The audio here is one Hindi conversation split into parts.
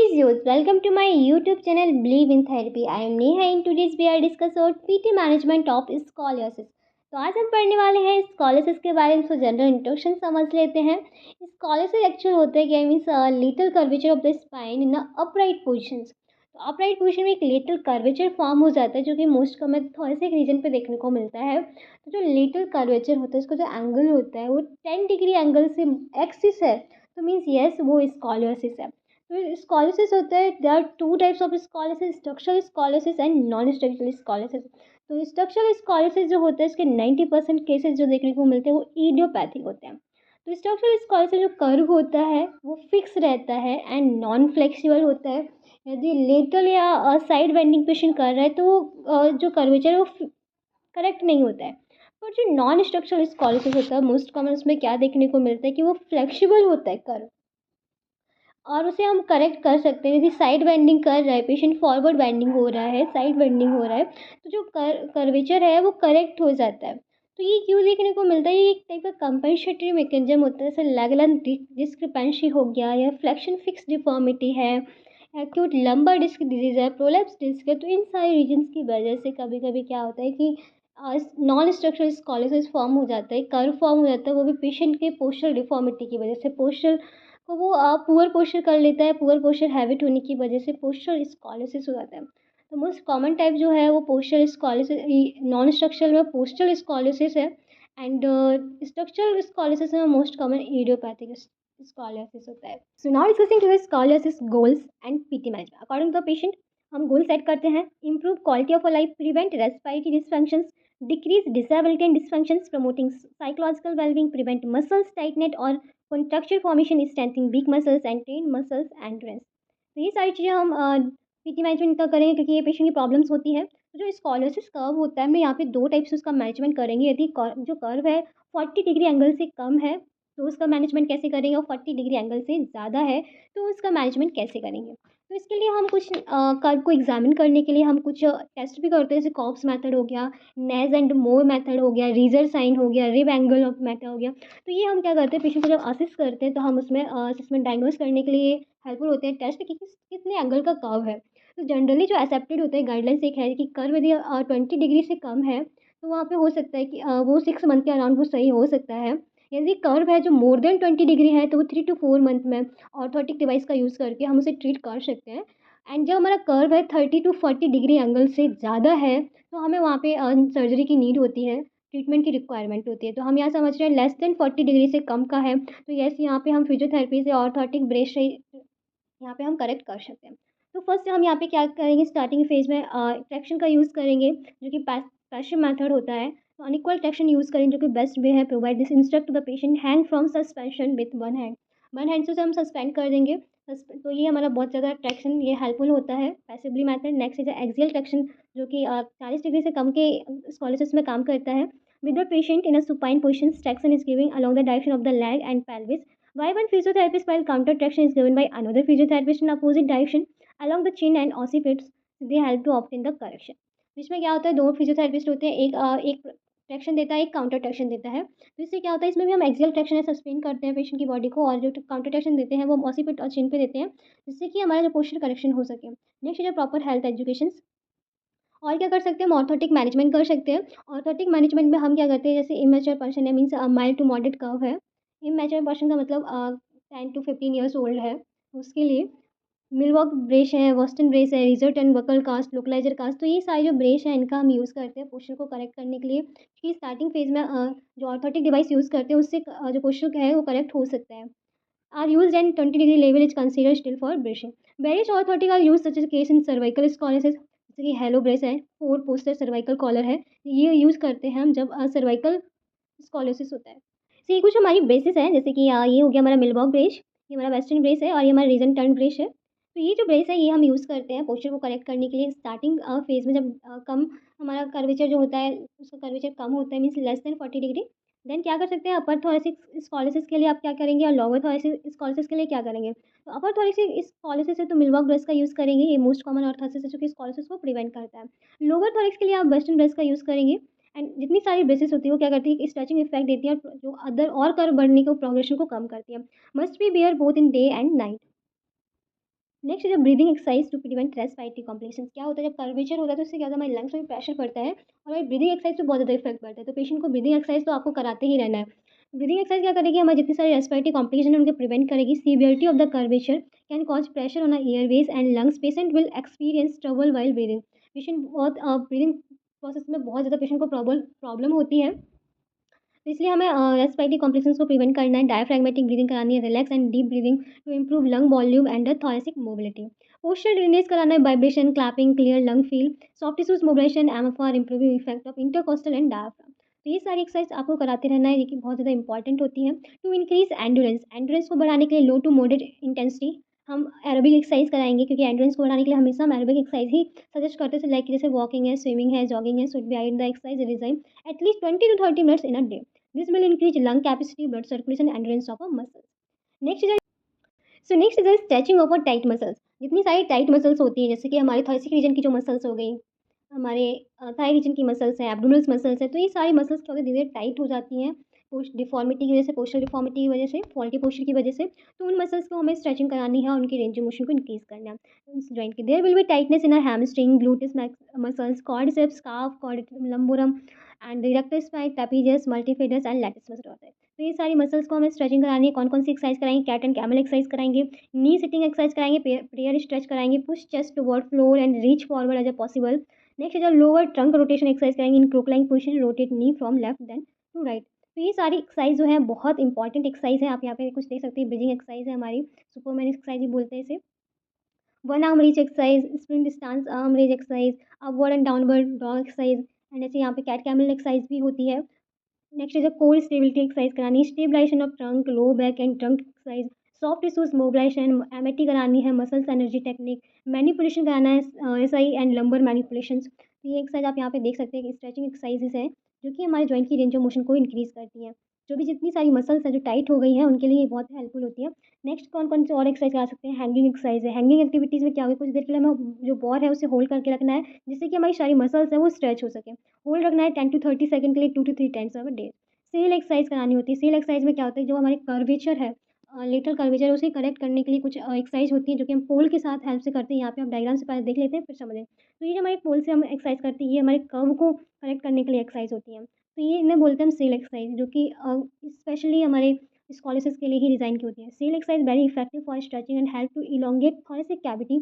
Physios, welcome to my YouTube channel Believe in Therapy. I am Neha. In today's we are discuss about PT management of scoliosis. तो आज हम पढ़ने वाले हैं स्कॉलिसिस के बारे में। जनरल इंट्रोडक्शन समझ लेते हैं। स्कॉलिसिस एक्चुअल होता है क्या means lateral curvature of the spine in upright position. तो अपराइट पोजिशन में एक लेटरल कर्वेचर फॉर्म हो जाता है जो कि मोस्ट कॉमन थोड़े रीजन पे देखने को मिलता है। तो जो लेटरल कर्वेचर होता है उसका जो एंगल होता है वो 10 डिग्री एंगल से एक्सिस है, तो मीन्स यस वो स्कॉलियोसिस है। तो स्कॉलिसिस होता है, there are two types of scoliosis, structural scoliosis and non structural scoliosis. तो स्ट्रक्चरल स्कॉलिसिस जो होता है इसके 90% केसेस जो देखने को मिलते हैं वो इडियोपैथिक होते हैं। तो स्ट्रक्चरल स्कॉलिसिस जो कर्व होता है वो फिक्स रहता है एंड नॉन फ्लेक्सिबल होता है। यदि लेटरल या साइड बेंडिंग पेशेंट कर रहा है तो जो कर्वेचर है वो करेक्ट नहीं होता है। पर जो नॉन स्ट्रक्चरल स्कॉलिसिस होता है मोस्ट कॉमन उसमें क्या देखने को मिलता है कि वो फ्लेक्सिबल होता है कर्व, और उसे हम करेक्ट कर सकते हैं। यदि साइड बेंडिंग कर रहा है पेशेंट, फॉरवर्ड बेंडिंग हो रहा है, साइड बेंडिंग हो रहा है, तो जो कर्वेचर है वो करेक्ट हो जाता है। तो ये क्यों देखने को मिलता है? ये एक टाइप का कंपेंसेटरी मैकेनिज्म होता है, जैसे लैगलन डिस्क्रिपेंसी हो गया या फ्लेक्शन फिक्स डिफॉर्मिटी है, एक्यूट लंबर डिस्क डिजीज है, प्रोलैप्स डिस्क है। तो इन सारे रीजन्स की वजह से कभी कभी क्या होता है कि नॉन स्ट्रक्चरल स्कॉलिसिस फॉर्म हो जाता है, कर्व फॉर्म हो जाता है, वो भी पेशेंट के पोस्चरल डिफॉर्मिटी की वजह से। पोस्चरल को वो पुअर पोस्चर कर लेता है, पुअर पोस्चर हैबिट होने की वजह से पोस्चरल स्कॉलिसिस हो जाता है। तो मोस्ट कॉमन टाइप जो है वो पोस्चरल स्कॉलिसिस, नॉन स्ट्रक्चरल में पोस्चरल स्कॉलिसिस है, एंड स्ट्रक्चरल स्कॉलिसिस में मोस्ट कॉमन इडियोपैथिक स्कॉलियोसिस होता है। So now discussing to scoliosis goals and PT management according to the patient. हम गोल सेट करते हैं, improve quality of life, prevent respiratory dysfunctions, decrease disability and dysfunctions, promoting psychological well-being, prevent muscles tightness or contracture formation, strengthening weak muscles and train muscles endurance। तो ये सारी चीज़ें हम पीटी मैनेजमेंट का करेंगे क्योंकि ये पेशेंट की प्रॉब्लम्स होती है। तो जो स्कॉलियोसिस कर्व होता है, हम यहाँ पे दो टाइप से उसका मैनेजमेंट करेंगे। यदि जो कर्व है 40 डिग्री एंगल से कम है तो उसका मैनेजमेंट कैसे करेंगे, और 40 डिग्री एंगल से ज़्यादा है तो उसका मैनेजमेंट कैसे करेंगे। तो इसके लिए हम कुछ कर्व को एग्जामिन करने के लिए हम कुछ टेस्ट भी करते हैं, जैसे कॉप्स मेथड हो गया, नेज एंड मोर मेथड हो गया, रीजर साइन हो गया, रिब एंगल ऑफ मेथड हो गया। तो ये हम क्या करते हैं, पेशेंट को जब असिस्ट करते हैं तो हम उसमें असिस्टमेंट डायग्नोस करने के लिए हेल्पफुल होते हैं टेस्ट कि कितने एंगल का कर्व है। तो जनरली जो एक्सेप्टेड होता है गाइडलाइंस एक है कि कर्व यदि 20 डिग्री से कम है तो वहाँ पे हो सकता है कि वो 6 मंथ के अराउंड वो सही हो सकता है। यदि कर्व है जो मोर देन 20 डिग्री है तो वो 3 to 4 मंथ में ऑर्थोटिक डिवाइस का यूज़ करके हम उसे ट्रीट कर सकते हैं। एंड जब हमारा कर्व है 30 to 40 डिग्री एंगल से ज़्यादा है तो हमें वहाँ पे सर्जरी की नीड होती है, ट्रीटमेंट की रिक्वायरमेंट होती है। तो हम यहाँ समझ रहे हैं लेस देन 40 डिग्री से कम का है तो यस यहाँ पे हम फिजियोथेरेपी से ऑर्थोटिक ब्रेस से यहाँ पे हम करेक्ट कर सकते हैं। तो फर्स्ट हम यहाँ पे क्या करेंगे, स्टार्टिंग फेज में ट्रैक्शन का यूज़ करेंगे जो कि पैसिव मेथड होता है। तो अनइक्वल ट्रैक्शन यूज़ करेंगे जो कि बेस्ट वे है। Provide this instruct to the patient hang from suspension with one hand से हम सस्पेंड कर देंगे। तो ये हमारा बहुत ज़्यादा ट्रैक्शन ये हेल्पफुल होता है passively method. Next is axial traction जो कि 40 डिग्री से कम के स्कॉलिसिस में काम करता है। With the patient in a supine position, traction is giving along the direction of the leg and pelvis, while one physiotherapist while counter traction is given by another physiotherapist in opposite direction along the chin and occipits, they help to obtain the correction। इसमें क्या होता है, दो फिजियोथेरेपिस्ट होते हैं, एक ट्रैक्शन देता है, एक काउंटर ट्रैक्शन देता है। तो इससे क्या होता है, इसमें भी हम एक्सियल ट्रैक्शन है सस्पेंड करते हैं पेशेंट की बॉडी को, और जो काउंटर ट्रैक्शन देते हैं वो ऑसिपिट और चिन पे देते हैं जिससे कि हमारा जो पोस्चर करेक्शन हो सके। नेक्स्ट है प्रॉपर हेल्थ एजुकेशन। और क्या कर सकते हैं, हम ऑर्थोटिक मैनेजमेंट कर सकते हैं। ऑर्थोटिक मैनेजमेंट में हम क्या करते हैं, जैसे इमेच्योर पर्सन है means mild to moderate curve है। इमेच्योर पर्सन का मतलब 10 to 15 ईयर्स ओल्ड है, उसके लिए मिलवॉक ब्रेस है, वॉस्टन ब्रेस है, Risser and buckle cast, localiser cast. तो ये सारे जो ब्रेस हैं इनका हम यूज़ करते हैं पोस्चर को करेक्ट करने के लिए, क्योंकि स्टार्टिंग फेज में जो ऑर्थोटिक डिवाइस यूज़ करते हैं उससे जो पोस्चर है वो करेक्ट हो सकता है। Are use and 20 degree level is consider still for bracing. Various orthotic are use such as case in cervical scoliosis, जैसे कि हेलो ब्रेस है, 4 पोस्टर सर्वाइकल कॉलर है, ये यूज़ करते हैं हम जब सर्वाइकल स्कॉलिसिस होता है। तो ये कुछ हमारी ब्रेसेस हैं, जैसे कि ये हो गया हमारा मिलवॉक ब्रेस, ये हमारा वेस्टर्न ब्रेस है, और ये हमारा रीजन टर्न ब्रेस है। तो ये जो ब्रेस है ये हम यूज़ करते हैं पोस्चर को करेक्ट करने के लिए स्टार्टिंग फेज में, जब कम हमारा कर्वेचर जो होता है उसका कर्वेचर कम होता है means less than 40 degree. Then क्या कर सकते हैं, अपर थोरेसिक स्कॉलिसिस के लिए आप क्या करेंगे, और लोअर थोरेसिक स्कॉलिसिस के लिए क्या करेंगे। तो अपर थोरेसिक स्कॉलिसिस है तो मिलवॉक ब्रेस का यूज़ करेंगे, ये मोस्ट कॉमन ऑर्थोसिस है जो कि स्कॉलिसिस को प्रिवेंट करता है। लोअर थोरेक्स के लिए आप वेस्टर्न ब्रेस का यूज़ करेंगे। एंड जितनी सारी ब्रेसेस होती है वो क्या करती है, स्ट्रेचिंग इफेक्ट देती है और जो अदर और कर्व बढ़ने को प्रोग्रेशन को कम करती है। Must be wear both in day and night. Next जो breathing exercise to prevent respiratory complications. क्या होता है जब कर्वेचर होता है तो उससे क्या होता है हमारे लंग्स में प्रेशर पड़ता है और हमारी ब्रीदिंग एक्सरसाइज पे बहुत ज़्यादा इफेक्ट पड़ता है। तो पेशेंट को ब्रीदिंग एक्सरसाइज तो आपको कराते ही रहना है। ब्रीदिंग एक्सरसाइज क्या करेगी हमारे जितनी सारी रेस्पिरेटरी कॉम्प्लिकेशन है उनके प्रिवेंट करेगी। Severity of the curvature can cause pressure on Airways and lungs. Patient will experience trouble while breathing. Patient बहुत ब्रीदिंग प्रोसेस में बहुत ज़्यादा पेशेंट को प्रॉब्लम होती है। तो इसलिए हमें रेस्पिरेटरी कॉम्प्लिकेशंस को प्रिवेंट करना है। डायफ्रैग्मेटिक ब्रीदिंग करानी है, relax and deep breathing to improve lung volume and the thoracic mobility. Posture drainage कराना है, vibration, clapping, clear lung feel, soft tissues mobilization, aim for improving effect of intercostal and diaphragm. तो ये सारी एक्सरसाइज आपको कराते रहना है, ये कि बहुत ज़्यादा इंपॉर्टेंट होती है। टू इंक्रीज एंडोरेंस, एंडोरेंस को बढ़ाने के लिए लो टू मॉडरेट इंटेंसिटी हम एरोबिक एक्सरसाइज कराएंगे, क्योंकि एंडोरेंस को बढ़ाने के लिए हमेशा हम एरोबिक एक्सरसाइज ही सजेस्ट करते हैं, लाइक जैसे वॉकिंग है, स्विमिंग है, जॉगिंग है, should be in the exercise resign at least 20 to 30 minutes in a day. This will increase lung capacity, blood circulation, and endurance of our muscles. Next is next is stretching of tight muscles. जितनी सारी टाइट मसल्स होती हैं, जैसे कि हमारे थॉरेसिक रीजन की जो मसल्स हो गई, हमारे थाई रीजन की मसल्स हैं, एब्डोमिनल मसल्स हैं, तो ये सारी मसल्स क्या होती है धीरे धीरे टाइट हो जाती हैं पोस्ट डिफॉर्मिटी की वजह से, पोस्चरल डिफॉर्मिटी की वजह से, फॉल्टी पोस्चर की वजह से। तो उन मसल्स को हमें स्ट्रेचिंग करानी है और उनकी रेंज ऑफ मोशन को इंक्रीज करना है इस जॉइंट की। There will be tightness in hamstring, gluteus muscles, quadriceps, calf, lumborum and rectus spine, trapezius, multifidus and latissimus muscle होता है। तो ये सारी मसल्स को हमें स्ट्रेचिंग करानी है। कौन कौन सी एक्सरसाइज कराएंगे? कैट एंड कैमल एक्सरसाइज कराएंगे, नी सिटिंग एक्सरसाइज कराएंगे, प्रेयर स्ट्रेच कराएंगे, push chest toward floor and reach forward as a possible. Next जो लोअर ट्रंक रोटेशन एक्सरसाइज करेंगे in crook lying position, rotate knee from left then to right. तो ये सारी एक्सरसाइज जो है बहुत इंपॉर्टेंट एक्सरसाइज है। आप यहाँ पे कुछ देख सकते हैं, ब्रीदिंग एक्सरसाइज है हमारी, सुपरमैन एक्सरसाइज भी बोलते हैं इसे, one arm reach exercise, sprint stance arm raise exercise, upward and downward dog exercise, and जैसे यहाँ पे कैट कैमल एक्सरसाइज भी होती है। Next is a core stability exercise करानी है, stabilization of trunk, low back and trunk exercise, soft tissues mobilization, MET करानी है, मसल्स एनर्जी टेक्निक, मैनिपुलेशन कराना है, S I and lumbar manipulation. तो ये एक्सरसाइज आप यहाँ पे देख सकते हैं कि स्ट्रेचिंग एक्सरसाइजेस हैं जो कि हमारे जॉइंट की रेंज ऑफ मोशन को इंक्रीज करती हैं। जो भी जितनी सारी मसल्स हैं जो टाइट हो गई हैं उनके लिए ये बहुत हेल्पफुल होती है। नेक्स्ट कौन कौन से और एक्सरसाइज करा सकते हैं? हैंगिंग एक्सरसाइज है। हैंगिंग एक्टिविटीज़ में क्या होगा, कुछ देर के लिए हमें जो बॉर है उसे होल्ड करके रखना है, जिससे कि हमारी सारी मसल्स है वो स्ट्रेच हो सके। होल्ड रखना है 10 to 30 सेकंड के लिए 2 to 3 times of day. Sail exercise करानी होती है। सेल एक्सरसाइज में क्या होता है, जो हमारे कर्वेचर है, लेटरल कर्वेचर है, उसे करेक्ट करने के लिए कुछ एक्सरसाइज होती है जो कि हम पोल के साथ हेल्प से करते हैं। यहाँ पे आप डायग्राम से पहले देख लेते हैं फिर समझें। तो ये जो हमारे पोल से हम एक्सरसाइज करते हैं, ये हमारे कर्व को करेक्ट करने के लिए एक्सरसाइज होती है। तो ये इन्हें बोलते हैं हम सेल एक्सरसाइज, जो कि स्पेशली हमारे स्कॉलरशिप के लिए ही डिज़ाइन की होती है। Sail exercise very effective for stretching and help to elongate thoracic cavity.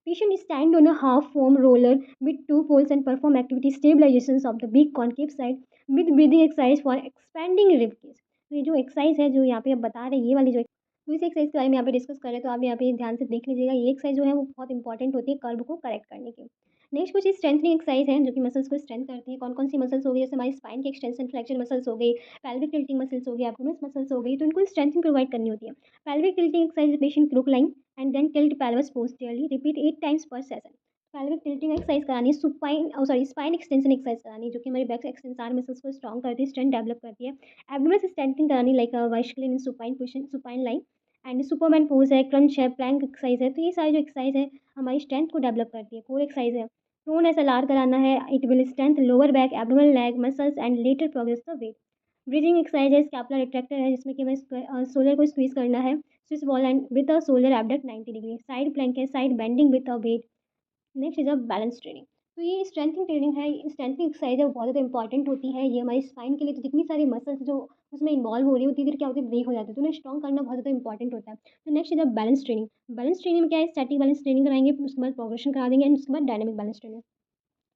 Patient stand on a half foam roller with two poles and perform activity stabilizations of the big concave side with breathing exercise for expanding rib cage. तो ये जो एक्सरसाइज है जो यहाँ पे आप बता रहे हैं, ये वाली जो तो इस एक्सरसाइज के बारे में यहाँ पे डिस्कस करें तो आप यहाँ पे ध्यान से देख लीजिएगा। ये एक्सरसाइज जो है वो बहुत इंपॉर्टेंट होती है कर्व को करेक्ट करने की। नेक्स्ट कुछ स्ट्रेंथनिंग एक्सरसाइज हैं जो कि मसल्स को स्ट्रेंथ करती है। कौन कौन सी मसल्स हो गई, जैसे हमारी स्पाइन की एक्सटेंशन फ्लेक्शन मसल्स हो गई, pelvic टिल्टिंग मसल्स हो गई, एब्डोमिनल मसल्स हो गई, तो इनको स्ट्रेंथिंग प्रोवाइड करनी होती है। pelvic tilting exercise patient crook lying and then tilt pelvis posteriorly, repeat 8 times per session। pelvic tilting exercise करानी है। स्पाइन एक्सटेंशन एक्सरसाइज करानी है जो कि हमारी बैक एक्सटेंसर मसल्स को स्ट्रॉन्ग करती है, स्ट्रेंथ डेवलप करती है। एब्डोमिनल स्ट्रेंथिंग करानी like vertical in supine position, supine line and Superman pose है, क्रंच है, प्लैंक एक्सरसाइज है। तो ये सारी जो एक्सरसाइज है हमारी स्ट्रेंथ को डेवलप करती है। कोर एक्सरसाइज है, प्रोन एसएलआर कराना है, it will strength lower back, abdominal leg muscles and later progress the weight. Breathing exercise है, स्कैपुलर रिट्रैक्टर है जिसमें कि हमें शोल्डर को स्क्वीज करना है, Swiss ball and with a shoulder abduct 90 degree, side plank है, side bending with a weight. Next is a balance training. तो ये स्ट्रेंथिंग ट्रेनिंग है, स्ट्रेंथिंग एक्सरसाइज है, वो बहुत ज़्यादा इंपॉर्टेंट होती है। ये हमारी स्पाइन के लिए तो जितनी सारी मसल्स जो उसमें इन्वॉल्व हो रही होती है, धीरे क्या होती है ब्रेक हो जाती है, तो उन्हें स्ट्रॉन्ग करना बहुत ज़्यादा इंपॉर्टेंट होता है। तो next is a balance training. Balance training में क्या है, स्टैटिक बैलेंस ट्रेनिंग कराएंगे, उसके बाद प्रोग्रेशन करा देंगे एंड उसके बाद डायनेमिक बैलेंस ट्रेनिंग।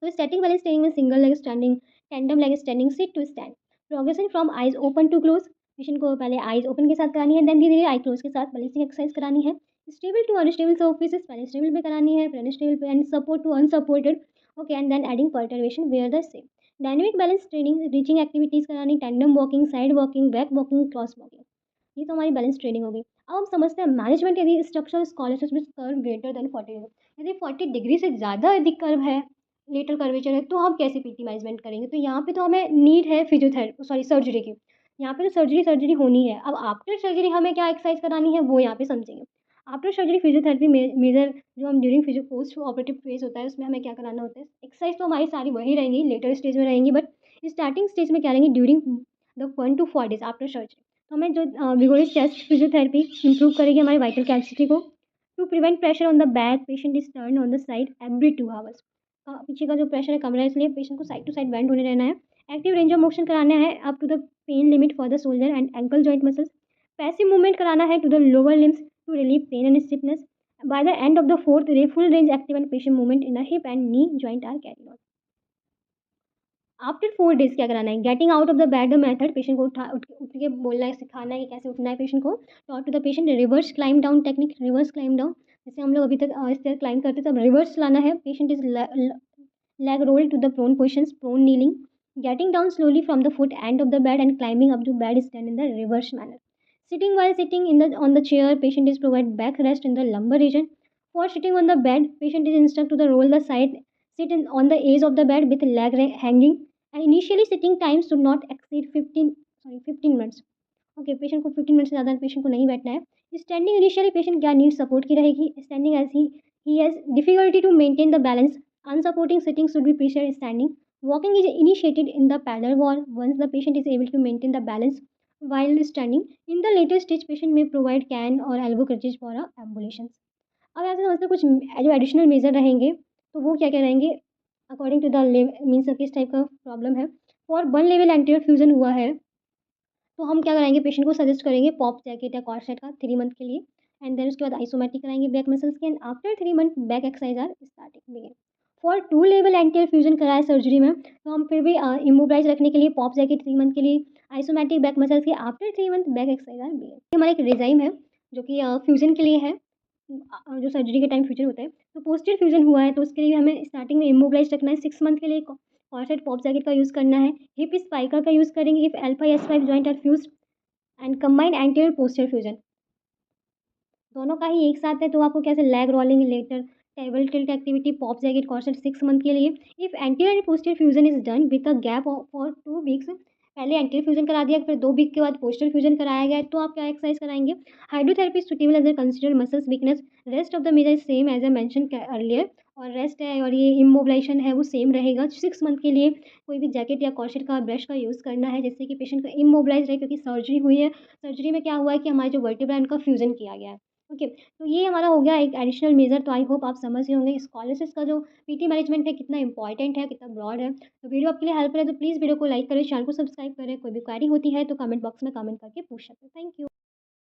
तो स्टैटिक बैलेंस ट्रेनिंग में single leg standing, tandem leg standing, sit to stand, progression from eyes open to close. Patient को पहले आइज ओपन के साथ करानी है, देन धीरे धीरे आई क्लोज के साथ बैलेंसिंग एक्सरसाइज करानी है। स्टेबल टू अनस्टेबल सर्फेसेस, पहले स्टेबल पे करानी है, फिर अनस्टेबल पे, and support to unsupported, okay, and then adding perturbation where the same. Dynamic balance training, reaching activities करानी, tandem walking, side walking, back walking, cross walking. ये तो हमारी बैलेंस ट्रेनिंग हो गई। अब हम समझते हैं मैनेजमेंट। यदि स्ट्रक्चरल स्कॉलरशिप में कर्व ग्रेटर देन 40 डिग्री, यदि 40 डिग्री से ज़्यादा अधिक कर्व है, लेटरल कर्वेचर है, तो हम कैसे पीटी मैनेजमेंट करेंगे? तो यहाँ पे तो हमें नीड है फिजियोथेरेपी, सॉरी सर्जरी की। यहाँ पे तो सर्जरी होनी है। अब आफ्टर सर्जरी हमें क्या एक्सरसाइज करानी है वो यहाँ पे समझेंगे। आफ्टर सर्जरी फिजियोथेरेपी मेजर जो हम during physio post operative phase होता है उसमें हमें क्या कराना होता है, एक्सरसाइज तो हमारी सारी वही रहेंगी, लेटर स्टेज में रहेंगी, बट स्टार्टिंग स्टेज में क्या रहेंगी, during the 1 to 4 days after surgery. तो हमें जो विगोरस चेस्ट फिजियोथेरेपी इंप्रूव करेगी हमारी वाइटल कैपेसिटी को, to prevent pressure on the back patient is turn on the side every 2 hours. पीछे का जो प्रेशर है कमरा है, इसलिए पेशेंट को साइड टू साइड बेंड होने रहना है। एक्टिव रेंज ऑफ मोशन कराना है up to the pain limit for the shoulder and ankle joint muscles. Passive movement कराना है to the lower limbs to relieve pain and stiffness. By the end of the fourth ray full range active and patient movement in the hip and knee joint are carried on. After 4 days क्या कराना है, getting out of the bed method, patient को उठ के बोलना है, सिखाना है कि कैसे उठना है पेशेंट को। Taught to the patient reverse climb down technique, reverse climb down, जैसे हम लोग अभी तक स्टेयर क्लाइम करते थे, अब रिवर्स चलाना है। Patient is leg roll to the prone positions, prone kneeling, getting down slowly from the foot end of the bed and climbing up to bed is done in the reverse manner. Sitting while sitting in the on the chair, patient is provided back rest in the lumbar region. For sitting on the bed, patient is instructed to the roll the side, on the edge of the bed with hanging, and initially sitting times should not exceed 15 minutes. Okay, patient को 15 मिनट से ज़्यादा पेशेंट को नहीं बैठना है। स्टैंडिंग इनिशियली पेशेंट क्या नीड सपोर्ट की रहेगी, standing as he has difficulty to maintain the balance, unsupporting sitting should be preferred standing. Walking is initiated in the paddle wall once the patient is able to maintain the balance while standing. In the later stage, patient may provide can or elbow crutches for ambulations. अब ऐसे समझते कुछ जो एडिशनल मेजर रहेंगे, तो वो क्या क्या रहेंगे अकॉर्डिंग टू द मीन्स किस टाइप का प्रॉब्लम है। फॉर 1 लेवल एंटीरियर फ्यूजन हुआ है तो हम क्या कराएंगे, पेशेंट को सजेस्ट करेंगे पॉप जैकेट या कॉर्सेट का 3 मंथ के लिए, एंड देन उसके बाद आइसोमेट्रिक कराएंगे बैक मसल्स के, and after 3 month back exercise are starting begin. For 2 level anterior fusion कराए सर्जरी में तो हम फिर भी इमोबलाइज रखने के लिए पॉप जैकेट 3 मंथ के लिए, आइसोमेट्रिक बैक मसल्स के, after 3 month back exercise are begin. हमारा एक रिजाइम है जो कि फ्यूजन के लिए है, जो सर्जरी के टाइम फ्यूजन होता है। तो पोस्टीरियर फ्यूजन हुआ है तो उसके लिए हमें स्टार्टिंग में इमोबलाइज रखना है 6 मंथ के लिए, कॉर्सेट पॉप जैकेट का यूज़ करना है, हिप स्पाइकर का यूज़ करेंगे if L5 S5 joint are fused, and combined anterior posterior fusion दोनों का ही एक साथ है तो आपको कैसे leg rolling later table tilt activity pop jacket corset 6 month के लिए। If anterior and posterior fusion is done with a gap for 2 weeks, पहले एंटीरियर फ्यूजन करा दिया फिर 2 वीक के बाद पोस्टीरियर फ्यूजन कराया गया, तो आप क्या एक्सरसाइज कराएंगे। Hydrotherapy suitable as a consider muscles weakness, rest of the measure is same as a mention earlier, और रेस्ट है और ये इमोबिलाइजेशन है वो सेम रहेगा 6 मंथ के लिए। कोई भी जैकेट या कॉर्सेट का ब्रश का यूज़ करना है जिससे कि पेशेंट का इमोबिलाइज रहे, क्योंकि सर्जरी हुई है, सर्जरी में क्या हुआ है कि हमारे जो वर्टिब्रा है उनका फ्यूजन किया गया है। ओके, तो ये हमारा हो गया एक एडिशनल मेजर। तो आई होप आप समझ गए होंगे स्कॉलरशिप का जो पीटी मैनेजमेंट है कितना इंपॉर्टेंट है, कितना ब्रॉड है। तो वीडियो आपके लिए हेल्प करे तो प्लीज़ वीडियो को लाइक करें, चैनल को सब्सक्राइब करें। कोई भी क्वेरी होती है तो कमेंट बॉक्स में कमेंट करके पूछ सकते हैं। Thank you.